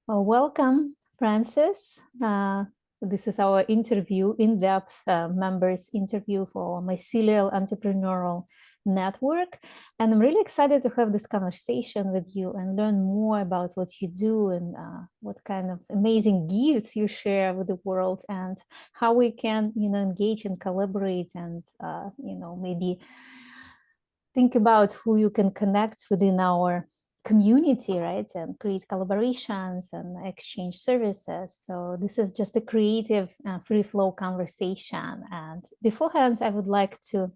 Well, welcome, Francis. This is our interview, in-depth members interview for Mycelial Entrepreneurial Network. And I'm really excited to have this conversation with you and learn more about what you do and what kind of amazing gifts you share with the world and how we can, engage and collaborate and, maybe think about who you can connect within our community, right? And create collaborations and exchange services. So this is just a creative, free flow conversation. And beforehand, I would like to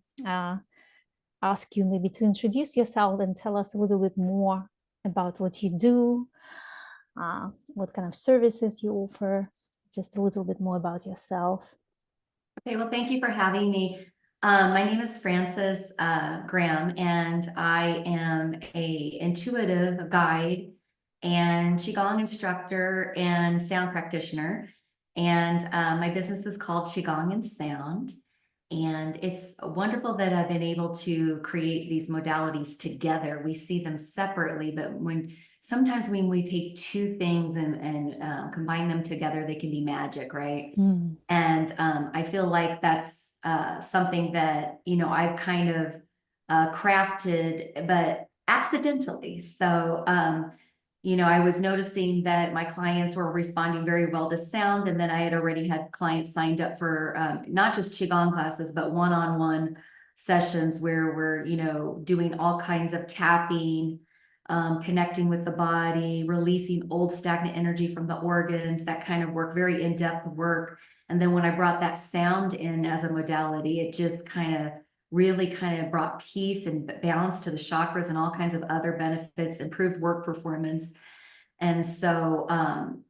ask you maybe to introduce yourself and tell us a little bit more about what you do, what kind of services you offer, just a little bit more about yourself. Okay, well, thank you for having me. My name is Frances Graham, and I am a intuitive guide and Qigong instructor and sound practitioner. And my business is called Qigong and Sound. And it's wonderful that I've been able to create these modalities together. We see them separately, but sometimes when we take two things and combine them together, they can be magic, right? Mm. And I feel like that's something that, I've kind of crafted, but accidentally. So, I was noticing that my clients were responding very well to sound. And then I had already had clients signed up for not just Qigong classes, but one-on-one sessions where we're, doing all kinds of tapping, connecting with the body, releasing old stagnant energy from the organs, that kind of work, very in-depth work. And then when I brought that sound in as a modality, it just really brought peace and balance to the chakras and all kinds of other benefits, improved work performance. And so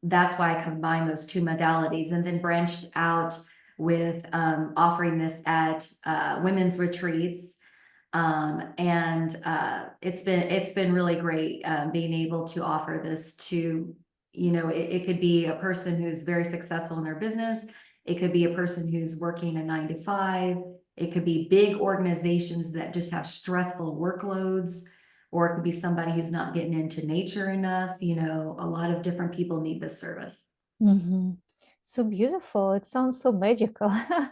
that's why I combined those two modalities and then branched out with offering this at women's retreats. It's been really great being able to offer this to, it could be a person who's very successful in their business. It could be a person who's working a 9 to 5. It could be big organizations that just have stressful workloads, or it could be somebody who's not getting into nature enough. A lot of different people need this service. Mm-hmm. So beautiful. It sounds so magical. Mm.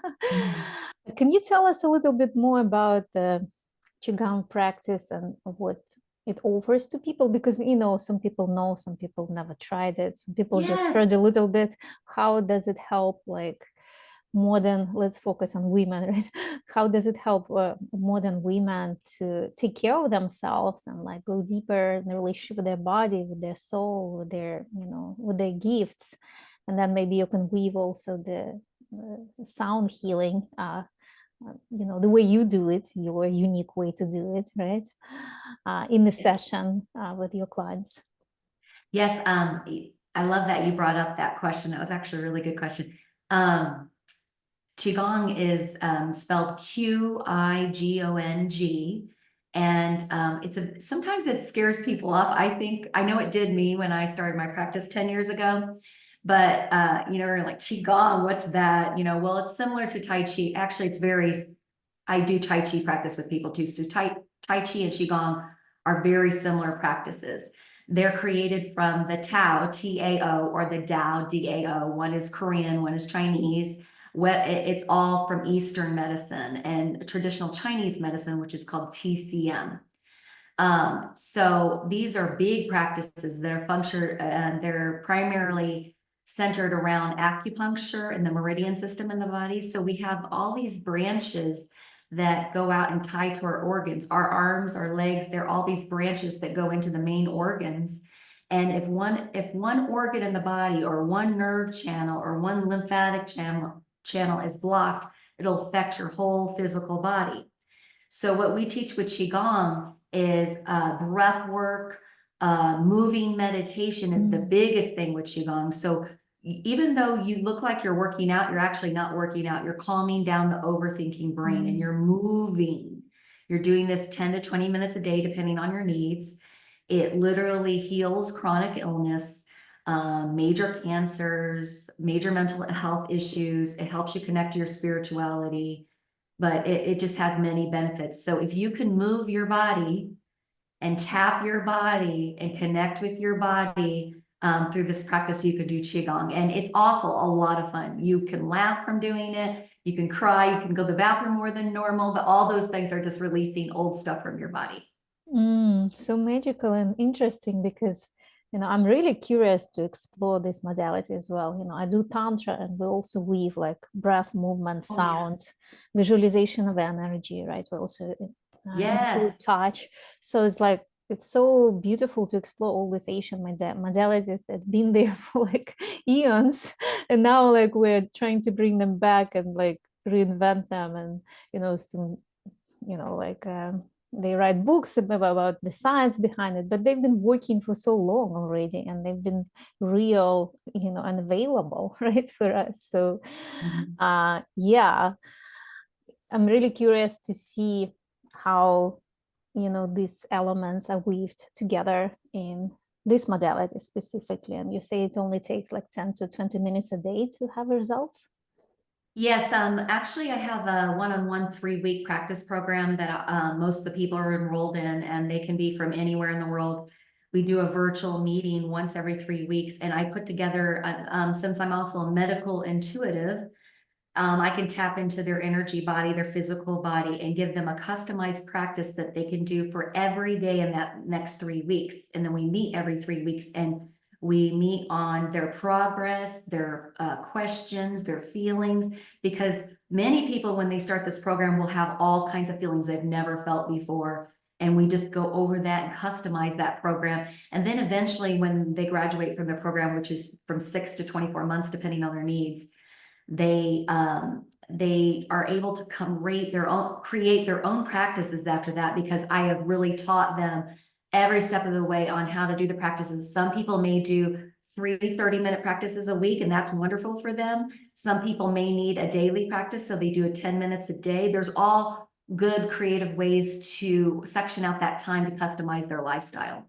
Can you tell us a little bit more about the Qigong practice and what it offers to people? Because, some people know, some people never tried it. Some people just heard Yes. a little bit. How does it help, like, more than, let's focus on women, right? How does it help more than women to take care of themselves and like go deeper in the relationship with their body, with their soul, with their, with their gifts? And then maybe you can weave also the sound healing, the way you do it, your unique way to do it, right? In the session with your clients. Yes, I love that you brought up that question. That was actually a really good question. Qigong is spelled Qigong, and sometimes it scares people off. I know it did me when I started my practice 10 years ago, but we're like, Qigong, what's that? Well, it's similar to Tai Chi. Actually, I do Tai Chi practice with people too. So Tai Chi and Qigong are very similar practices. They're created from the Tao, T-A-O, or the Dao, D-A-O. One is Korean, one is Chinese. It's all from Eastern medicine and traditional Chinese medicine, which is called TCM. So these are big practices that are and they're primarily centered around acupuncture and the meridian system in the body. So we have all these branches that go out and tie to our organs, our arms, our legs. They're all these branches that go into the main organs. And if one organ in the body or one nerve channel or one lymphatic channel is blocked, it'll affect your whole physical body. So what we teach with Qigong is breath work, moving meditation is the biggest thing with Qigong. So even though you look like you're working out, you're actually not working out. You're calming down the overthinking brain and you're moving. You're doing this 10 to 20 minutes a day, depending on your needs. It literally heals chronic illness, major cancers, major mental health issues. It helps you connect to your spirituality, but it just has many benefits. So if you can move your body and tap your body and connect with your body, through this practice, you could do Qigong. And it's also a lot of fun. You can laugh from doing it. You can cry. You can go to the bathroom more than normal. But all those things are just releasing old stuff from your body. So magical and interesting because, I'm really curious to explore this modality as well. I do Tantra and we also weave like breath, movement, Oh, yeah. sound, visualization of energy, right? We also include Yes. touch. So it's like, it's so beautiful to explore all these Asian modalities that been there for like eons. And now like we're trying to bring them back and like reinvent them and, some, like, they write books about the science behind it, but they've been working for so long already and they've been real, and available, right, for us. So, Mhm. yeah, I'm really curious to see how, these elements are weaved together in this modality specifically. And you say it only takes like 10 to 20 minutes a day to have results? Yes, actually, I have a one-on-one 3-week practice program that most of the people are enrolled in, and they can be from anywhere in the world. We do a virtual meeting once every 3 weeks, and I put together, since I'm also a medical intuitive, I can tap into their energy body, their physical body, and give them a customized practice that they can do for every day in that next 3 weeks. And then we meet every 3 weeks and we meet on their progress, their questions, their feelings, because many people, when they start this program, will have all kinds of feelings they've never felt before. And we just go over that and customize that program. And then eventually, when they graduate from the program, which is from 6 to 24 months, depending on their needs, they are able to create their own practices after that, because I have really taught them every step of the way on how to do the practices. Some people may do 30-minute practices a week, and that's wonderful for them. Some people may need a daily practice, so they do it 10 minutes a day. There's all good creative ways to section out that time to customize their lifestyle.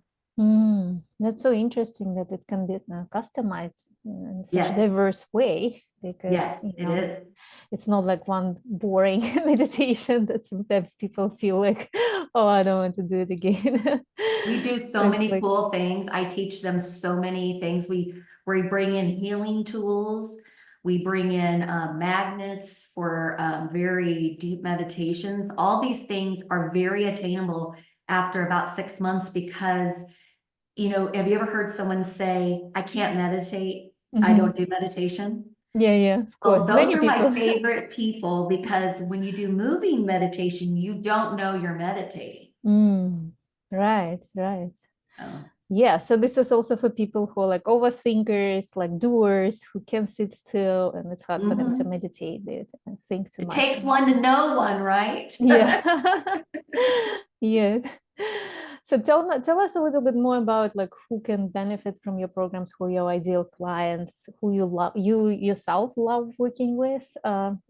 That's so interesting that it can be customized in such a Yes, diverse way, because yes, it is. it's not like one boring meditation that sometimes people feel like, oh, I don't want to do it again. We do so It's many like, cool things. I teach them so many things. We bring in healing tools. We bring in magnets for very deep meditations. All these things are very attainable after about 6 months, because, have you ever heard someone say, I can't meditate, I don't do meditation? yeah, of Well, course, those many are my people. favorite people, because when you do moving meditation, you don't know you're meditating. Right. Oh. Yeah, so this is also for people who are like overthinkers, like doers, who can't sit still, and it's hard for them to Mhm. meditate and think too It much. takes one to know one, right? Yeah. Yeah. So tell us a little bit more about like who can benefit from your programs, who are your ideal clients, who you yourself love working with,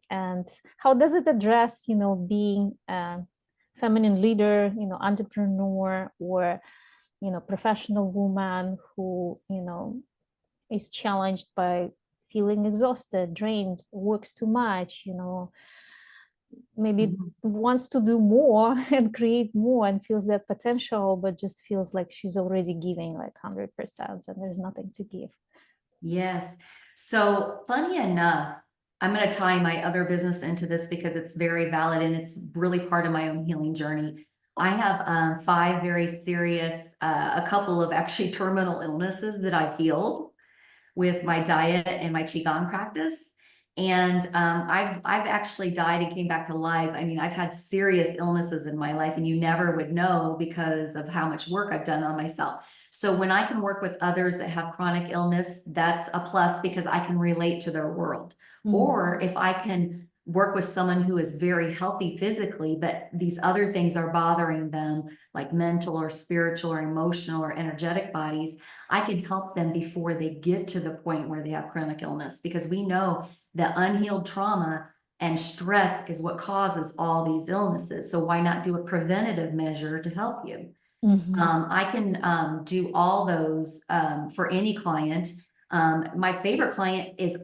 and how does it address, being a feminine leader, entrepreneur, or professional woman who is challenged by feeling exhausted, drained, works too much, maybe Mhm. wants to do more and create more and feels that potential, but just feels like she's already giving like 100% and there's nothing to give. Yes. So funny enough, I'm going to tie my other business into this because it's very valid and it's really part of my own healing journey. I have 5 very serious, a couple of actually terminal illnesses that I've healed with my diet and my Qigong practice. And I've actually died and came back to life. I mean, I've had serious illnesses in my life, and you never would know because of how much work I've done on myself. So when I can work with others that have chronic illness, that's a plus, because I can relate to their world. Or if I can work with someone who is very healthy physically, but these other things are bothering them, like mental or spiritual or emotional or energetic bodies, I can help them before they get to the point where they have chronic illness, because we know that unhealed trauma and stress is what causes all these illnesses. So why not do a preventative measure to help you? I can do all those for any client. My favorite client is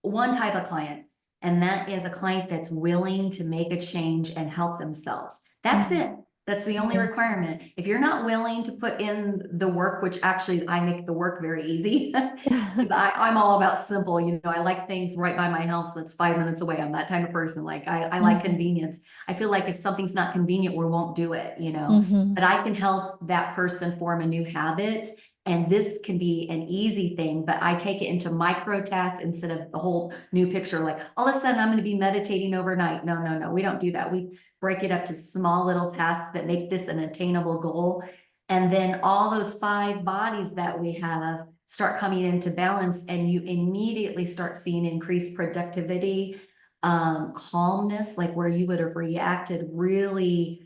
one type of client, and that is a client that's willing to make a change and help themselves. That's it. That's the only requirement. If you're not willing to put in the work, which actually I make the work very easy. I'm all about simple, I like things right by my house that's 5 minutes away. I'm that type of person. Like I like convenience. I feel like if something's not convenient, we won't do it, but I can help that person form a new habit. And this can be an easy thing, but I take it into micro tasks instead of the whole new picture. Like all of a sudden I'm going to be meditating overnight. No, no, no, we don't do that. We break it up to small little tasks that make this an attainable goal. And then all those 5 bodies that we have start coming into balance, and you immediately start seeing increased productivity, calmness, like where you would have reacted really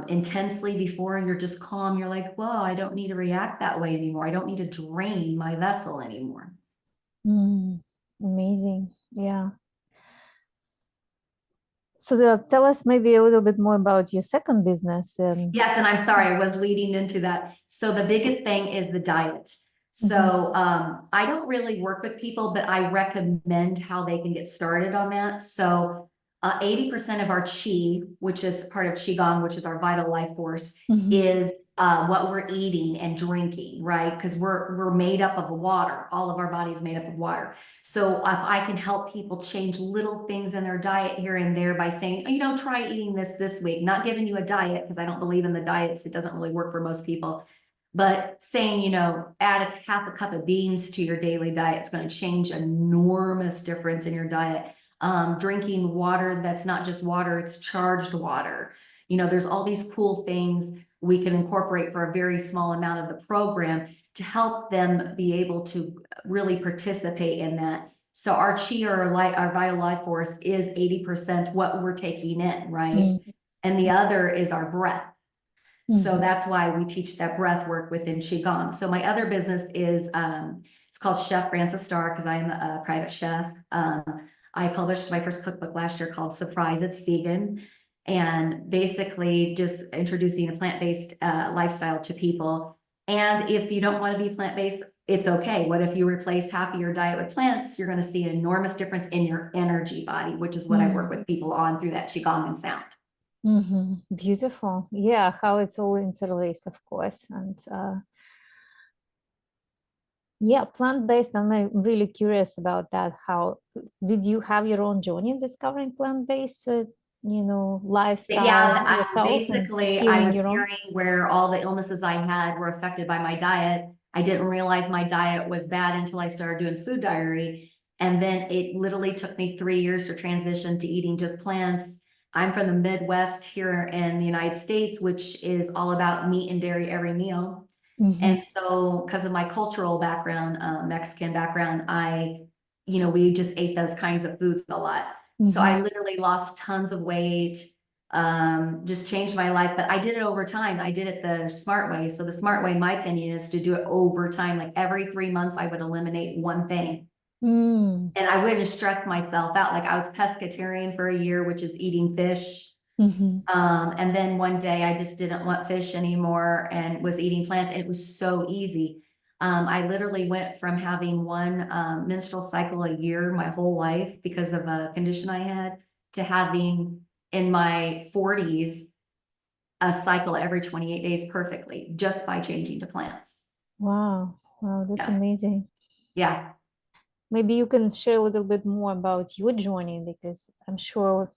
intensely before. You're just calm. You're like, well, I don't need to react that way anymore. I don't need to drain my vessel anymore. Amazing. Yeah. So tell us maybe a little bit more about your second business. Yes, and I'm sorry, I was leading into that. So the biggest thing is the diet. So I don't really work with people, but I recommend how they can get started on that. So 80% of our chi, which is part of Qigong, which is our vital life force, is what we're eating and drinking, right? Because we're made up of water. All of our body is made up of water. So if I can help people change little things in their diet here and there by saying, try eating this week, not giving you a diet, because I don't believe in the diets. It doesn't really work for most people. But saying, add a half a cup of beans to your daily diet, it's going to change an enormous difference in your diet. Drinking water that's not just water, it's charged water. There's all these cool things we can incorporate for a very small amount of the program to help them be able to really participate in that. So our chi, or our vital life force, is 80% what we're taking in, right? And the other is our breath. So that's why we teach that breath work within Qigong. So my other business is, it's called Chef Frances Starr, because I'm a private chef. I published my first cookbook last year called Surprise It's Vegan, and basically just introducing a plant-based lifestyle to people. And if you don't want to be plant-based, it's okay. What if you replace half of your diet with plants? You're going to see an enormous difference in your energy body, which is what I work with people on through that Qigong and sound. Beautiful. Yeah, how it's all interlaced, of course. And yeah, plant-based. I'm really curious about that. How did you have your own journey in discovering plant-based, lifestyle Yeah, yourself? basically, I was hearing where all the illnesses I had were affected by my diet. I didn't realize my diet was bad until I started doing food diary. And then it literally took me 3 years to transition to eating just plants. I'm from the Midwest here in the United States, which is all about meat and dairy every meal. And so because of my cultural background, Mexican background, we just ate those kinds of foods a lot. So I literally lost tons of weight, just changed my life, but I did it over time. I did it the smart way. So the smart way, in my opinion, is to do it over time. Like every 3 months, I would eliminate one thing. And I wouldn't stress myself out. Like I was pescatarian for a year, which is eating fish. And then one day I just didn't want fish anymore and was eating plants, and it was so easy. I literally went from having one menstrual cycle a year my whole life because of a condition I had, to having in my 40s a cycle every 28 days perfectly, just by changing to plants. Wow, that's amazing. Yeah. Maybe you can share a little bit more about your journey, because I'm sure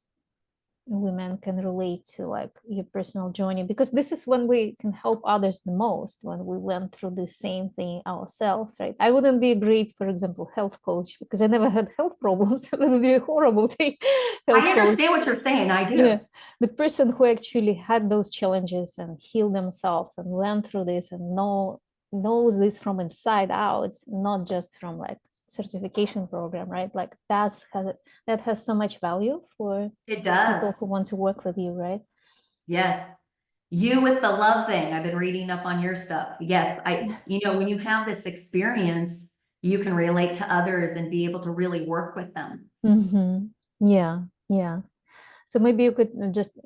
women can relate to like your personal journey, because this is when we can help others the most, when we went through the same thing ourselves, right? I wouldn't be a great, for example, health coach, because I never had health problems. It would be a horrible thing. I understand what you're saying. I do. Yeah, the person who actually had those challenges and healed themselves and went through this and knows this from inside out, not just from like certification program, right? Like that has so much value for people who want to work with you, right? Yes. You with the love thing. I've been reading up on your stuff. Yes. When you have this experience, you can relate to others and be able to really work with them. Yeah. Yeah. So maybe you could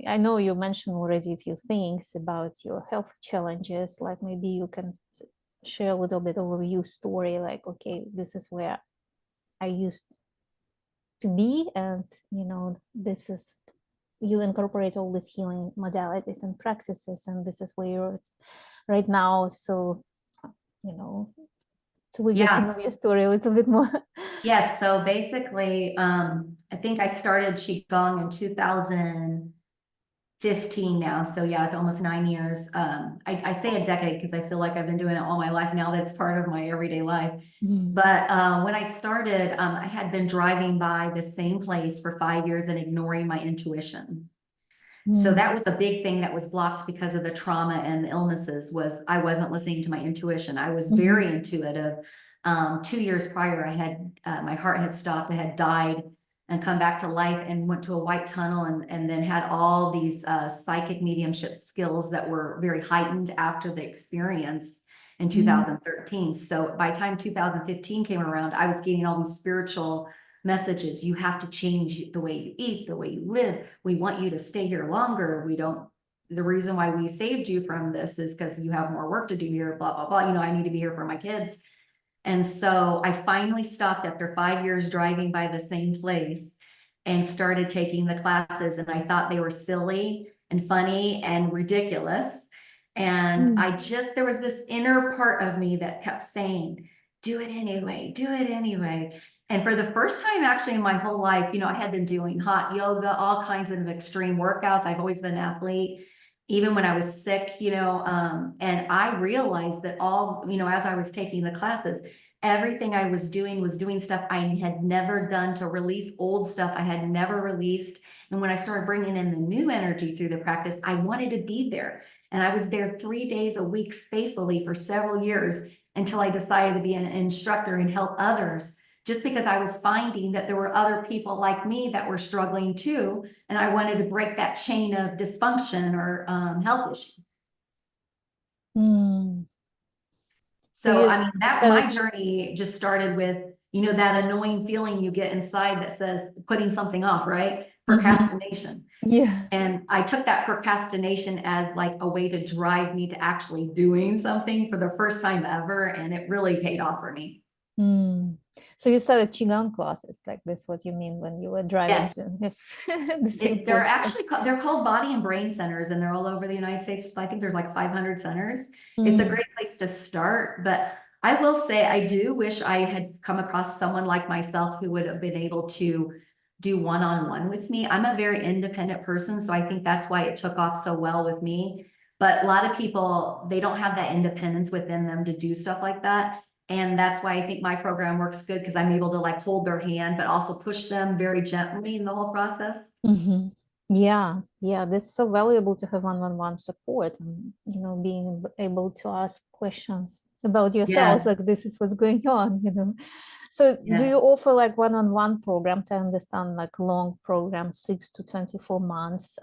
I know you mentioned already a few things about your health challenges, like maybe you can share a little bit of your story, like, okay, this is where I used to be, and this is you incorporate all these healing modalities and practices, and this is where you're right now. So, so we get to know your story a little bit more. Yes, so basically, I think I started Qigong in 2015 now. So yeah, it's almost 9 years. I say a decade because I feel like I've been doing it all my life now. That's part of my everyday life. But when I started, I had been driving by the same place for 5 years and ignoring my intuition. So that was a big thing that was blocked because of the trauma and the illnesses, was I wasn't listening to my intuition. I was very intuitive. 2 years prior, I had my heart had stopped. I had died and come back to life and went to a white tunnel, and then had all these psychic mediumship skills that were very heightened after the experience in 2013. So by the time 2015 came around, I was getting all these spiritual messages. You have to change the way you eat, the way you live. We want you to stay here longer. The reason why we saved you from this is because you have more work to do here, blah, blah, blah. I need to be here for my kids. And so I finally stopped after 5 years driving by the same place and started taking the classes. And I thought they were silly and funny and ridiculous. And there was this inner part of me that kept saying, do it anyway, do it anyway. And for the first time actually in my whole life, I had been doing hot yoga, all kinds of extreme workouts. I've always been an athlete, even when I was sick, and I realized that as I was taking the classes, everything I was doing stuff I had never done to release old stuff I had never released. And when I started bringing in the new energy through the practice, I wanted to be there. And I was there 3 days a week faithfully for several years until I decided to be an instructor and help others, just because I was finding that there were other people like me that were struggling too. And I wanted to break that chain of dysfunction or health issue. So, my journey just started with, that annoying feeling you get inside that says putting something off, right? Procrastination. Yeah. And I took that procrastination as like a way to drive me to actually doing something for the first time ever. And it really paid off for me. So you started Qigong classes, like this, what you mean when you were driving? Yes. They're called body and brain centers, and they're all over the United States. I think there's like 500 centers. It's a great place to start, but I will say I do wish I had come across someone like myself who would have been able to do one-on-one with me. I'm a very independent person, so I think that's why it took off so well with me. But a lot of people, they don't have that independence within them to do stuff like that. And that's why I think my program works good, because I'm able to like hold their hand, but also push them very gently in the whole process. Yeah, that's so valuable to have one-on-one support, and being able to ask questions about yourselves, like this is what's going on, So do you offer like one-on-one programs? I understand like long programs, 6 to 24 months.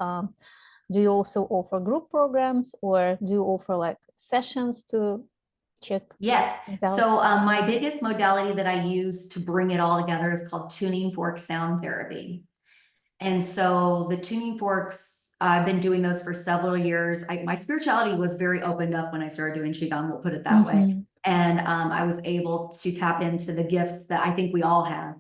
Do you also offer group programs, or do you offer like sessions to check? Yes. So my biggest modality that I use to bring it all together is called tuning fork sound therapy. And so the tuning forks, I've been doing those for several years. My spirituality was very opened up when I started doing Qigong, we'll put it that way. And I was able to tap into the gifts that I think we all have.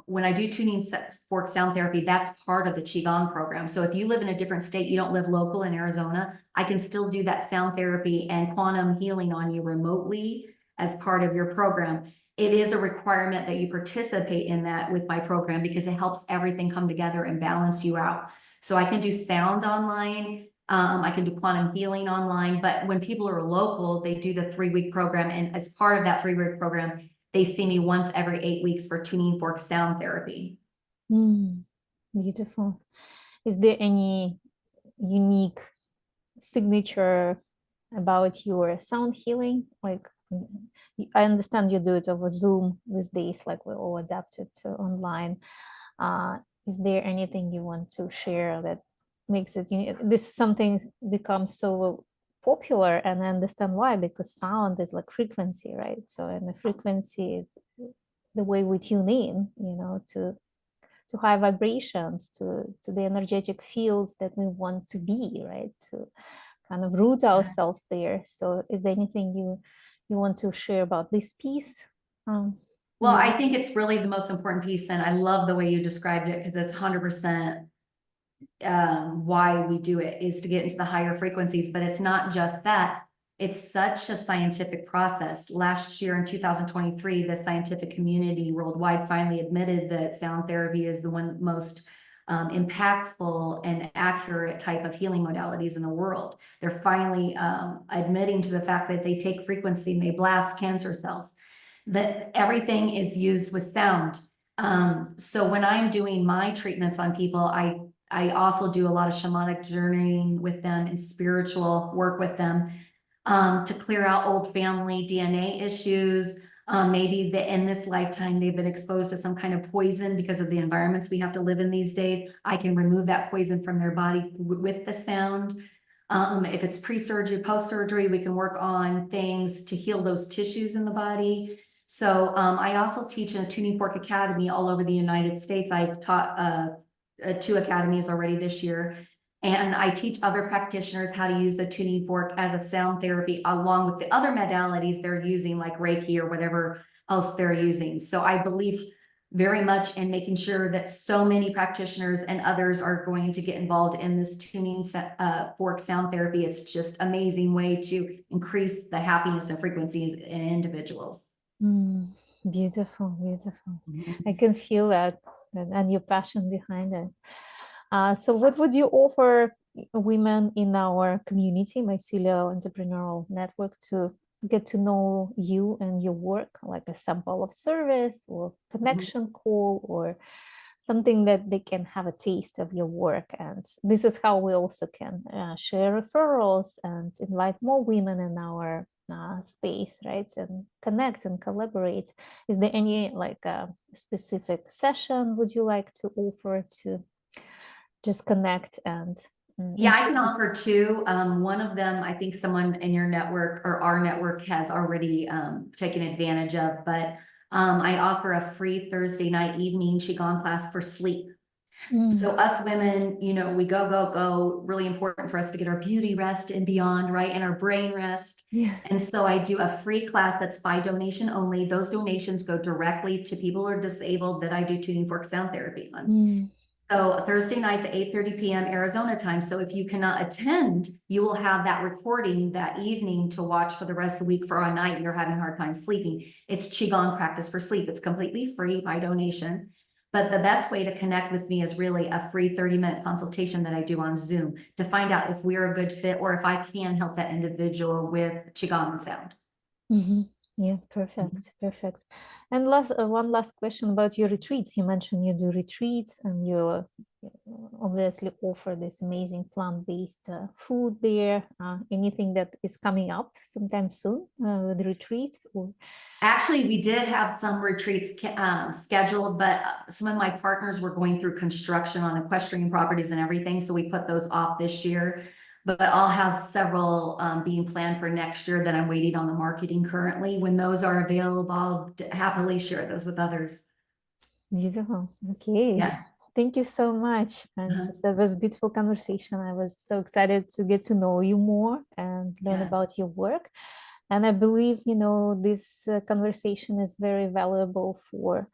When I do tuning fork sound therapy, that's part of the Qigong program. So if you live in a different state, you don't live local in Arizona, I can still do that sound therapy and quantum healing on you remotely as part of your program. It is a requirement that you participate in that with my program, because it helps everything come together and balance you out. So I can do sound online. I can do quantum healing online, but when people are local, they do the 3-week program. And as part of that 3-week program, they see me once every 8 weeks for tuning fork sound therapy. Beautiful. Is there any unique signature about your sound healing? Like, I understand you do it over Zoom these days, like we're all adapted to online. Is there anything you want to share that makes it unique? This something becomes so popular, and I understand why, because sound is like frequency, right? So, and the frequency is the way we tune in, to high vibrations, to the energetic fields that we want to be, right? To kind of root ourselves there. So is there anything you want to share about this piece? Well, I think it's really the most important piece, and I love the way you described it because it's 100% why we do it is to get into the higher frequencies, but it's not just that. It's such a scientific process. Last year in 2023, the scientific community worldwide finally admitted that sound therapy is the one most impactful and accurate type of healing modalities in the world. They're finally admitting to the fact that they take frequency and they blast cancer cells, that everything is used with sound. So when I'm doing my treatments on people, I also do a lot of shamanic journeying with them and spiritual work with them to clear out old family DNA issues. Maybe in this lifetime, they've been exposed to some kind of poison because of the environments we have to live in these days. I can remove that poison from their body with the sound. If it's pre-surgery, post-surgery, we can work on things to heal those tissues in the body. So I also teach in a Tuning Fork Academy all over the United States. I've taught 2 academies already this year. And I teach other practitioners how to use the tuning fork as a sound therapy along with the other modalities they're using, like Reiki or whatever else they're using. So I believe very much in making sure that so many practitioners and others are going to get involved in this tuning fork sound therapy. It's just an amazing way to increase the happiness and frequencies in individuals. Beautiful, beautiful. I can feel that and your passion behind it. So what would you offer women in our community, Mycelial Entrepreneurial Network, to get to know you and your work, like a sample of service or connection call or something that they can have a taste of your work? And this is how we also can share referrals and invite more women in our space, right? And connect and collaborate. Is there any like specific session would you like to offer to just connect and yeah, I can offer 2. One of them, I think someone in your network or our network has already taken advantage of, but I offer a free Thursday night evening Qigong class for sleep. So us women, you know, we go, really important for us to get our beauty rest and beyond, right? And our brain rest. Yeah. And so I do a free class that's by donation only. Those donations go directly to people who are disabled that I do tuning fork sound therapy on. So Thursday nights at 8:30 p.m. Arizona time. So if you cannot attend, you will have that recording that evening to watch for the rest of the week for a night and you're having a hard time sleeping. It's Qigong practice for sleep. It's completely free by donation. But the best way to connect with me is really a free 30-minute consultation that I do on Zoom to find out if we're a good fit or if I can help that individual with Qigong and sound. Yeah, perfect, perfect. And one last question about your retreats. You mentioned you do retreats and you obviously offer this amazing plant-based food there. Anything that is coming up sometime soon with retreats? Or actually, we did have some retreats scheduled, but some of my partners were going through construction on equestrian properties and everything, so we put those off this year. But I'll have several being planned for next year that I'm waiting on the marketing currently. When those are available, I'll happily share those with others. Beautiful. Okay. Yeah. Thank you so much, Frances. That was a beautiful conversation. I was so excited to get to know you more and learn about your work. And I believe, you know, this conversation is very valuable for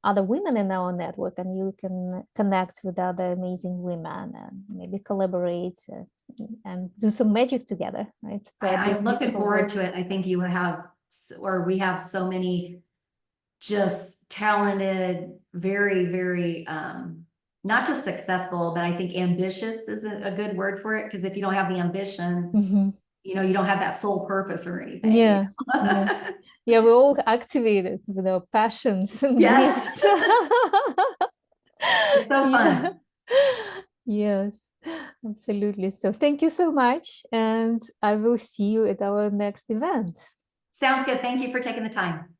other women in our network, and you can connect with other amazing women and maybe collaborate and do some magic together, right? I'm looking forward to it. I think you have, or we have so many just talented, very, very, not just successful, but I think ambitious is a good word for it. Because if you don't have the ambition, you know, you don't have that sole purpose or anything. Yeah. Yeah, we're all activated with our passions. Yes. It's so fun. Yes, absolutely. So thank you so much. And I will see you at our next event. Sounds good. Thank you for taking the time.